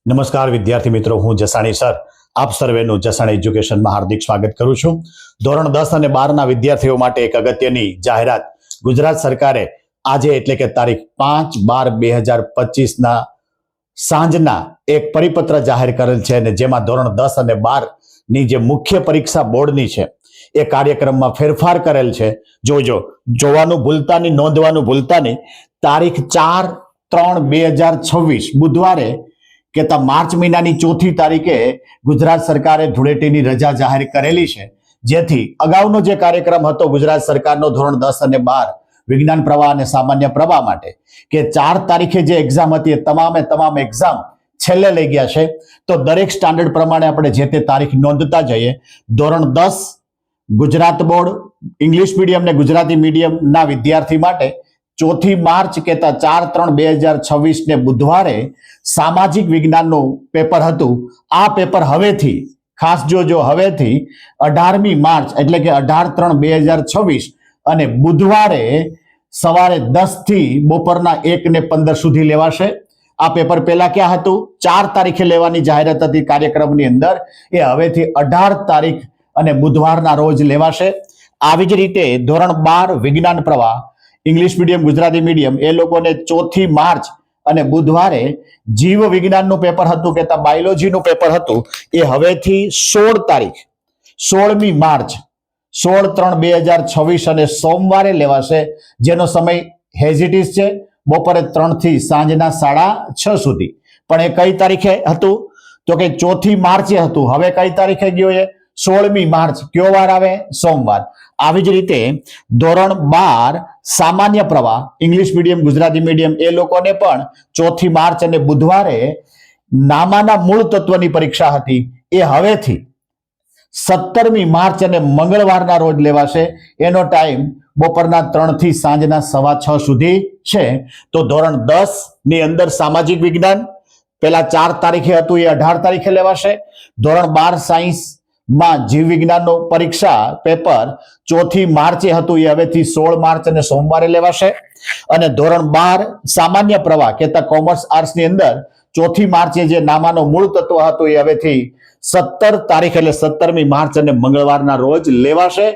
નમસ્કાર વિદ્યાર્થી મિત્રો, હું જસાણી સર આપ સર્વેનું જસાણી એજ્યુકેશનમાં હાર્દિક સ્વાગત કરું છું. ધોરણ 10 અને 12 ના વિદ્યાર્થીઓ માટે એક અગત્યની જાહેરાત ગુજરાત સરકારે આજે એટલે કે તારીખ 5/12/2025 ના સાંજના એક પરિપત્ર જાહેર કરેલ છે અને જેમાં ધોરણ 10 અને 12 ની જે મુખ્ય પરીક્ષા બોર્ડની છે એ કાર્યક્રમમાં ફેરફાર કરેલ છે. જોવાનું ભૂલતા નહીં, નોંધવાનું ભૂલતા નહીં. તારીખ 4/3/2026 બુધવારે કેતા માર્ચ મહિનાની 4મી તારીખે ગુજરાત સરકારે ધૂળેટીની રજા જાહેર કરેલી છે, જેથી અગાઉનો જે કાર્યક્રમ હતો ગુજરાત સરકારનો ધોરણ 10 અને 12 વિજ્ઞાન પ્રવાહ અને સામાન્ય પ્રવાહ માટે કે 4 તારીખે જે એક્ઝામ હતી એ તમામ એક્ઝામ છેલ્લે લઈ ગયા છે. તો દરેક સ્ટાન્ડર્ડ પ્રમાણે આપણે જે તે તારીખ નોંધતા જઈએ. ધોરણ 10 ગુજરાત બોર્ડ ઇંગ્લિશ મીડિયમ ને ગુજરાતી મીડિયમના વિદ્યાર્થી માટે 4મી માર્ચ કેતા 4/3/2026 ને બુધવારે સામાજિક વિજ્ઞાનનું પેપર હતું. આ પેપર હવેથી ખાસ જોજો, હવેથી 18મી માર્ચ એટલે કે 18/3/2026 અને બુધવારે સવારે 10 થી બપોરના 1:15 સુધી લેવાશે. આ પેપર પહેલા ક્યાં હતું? 4 તારીખે લેવાની જાહેરાત હતી કાર્યક્રમની અંદર, એ હવેથી 18 તારીખ અને બુધવારના રોજ લેવાશે. આવી જ રીતે ધોરણ 12 વિજ્ઞાન પ્રવાહ ઇંગ્લિશ મીડિયમ ગુજરાતી મીડિયમ એ લોકોને 4મી માર્ચ અને બુધવારે જીવ વિજ્ઞાનનું પેપર હતું કે બાયોલોજીનું પેપર હતું, એ હવેથી 16 તારીખ 16મી માર્ચ 16/3/2026 અને સોમવારે લેવાશે, જેનો સમય હેઝિટીસ છે બપોરે 3 થી સાંજના 6:30 સુધી. પણ એ કઈ તારીખે હતું? તો કે 4મી માર્ચે હતું. હવે કઈ તારીખે ગયો? એ 16મી માર્ચ. કયો વાર આવે? સોમવાર. આવી જ રીતે ધોરણ 12 સામાન્ય પ્રવાહ ઇંગ્લિશ મીડિયમ ગુજરાતી મીડિયમ એ લોકોને પણ 4મી માર્ચ અને બુધવારે નામાના મૂળ તત્વની પરીક્ષા હતી, એ હવેથી 17મી માર્ચ અને મંગળવારના રોજ લેવાશે. એનો ટાઈમ બપોરના 3 થી સાંજના 6:15 સુધી છે. તો ધોરણ 10 ની અંદર સામાજિક વિજ્ઞાન પેલા 4 તારીખે હતું, એ 18 તારીખે લેવાશે. ધોરણ 12 સાયન્સ માં જીવ વિજ્ઞાનનું પરીક્ષા પેપર 4મી માર્ચે હતું, એ હવેથી 16 માર્ચ અને સોમવારે લેવાશે. અને ધોરણ 12 સામાન્ય પ્રવાહ કેતા કોમર્સ આર્ટ્સ ની અંદર 4મી માર્ચે જે નામાનો મૂળ તત્વ હતું, એ હવેથી 17 તારીખ એટલે 17મી માર્ચ અને મંગળવારના રોજ લેવાશે.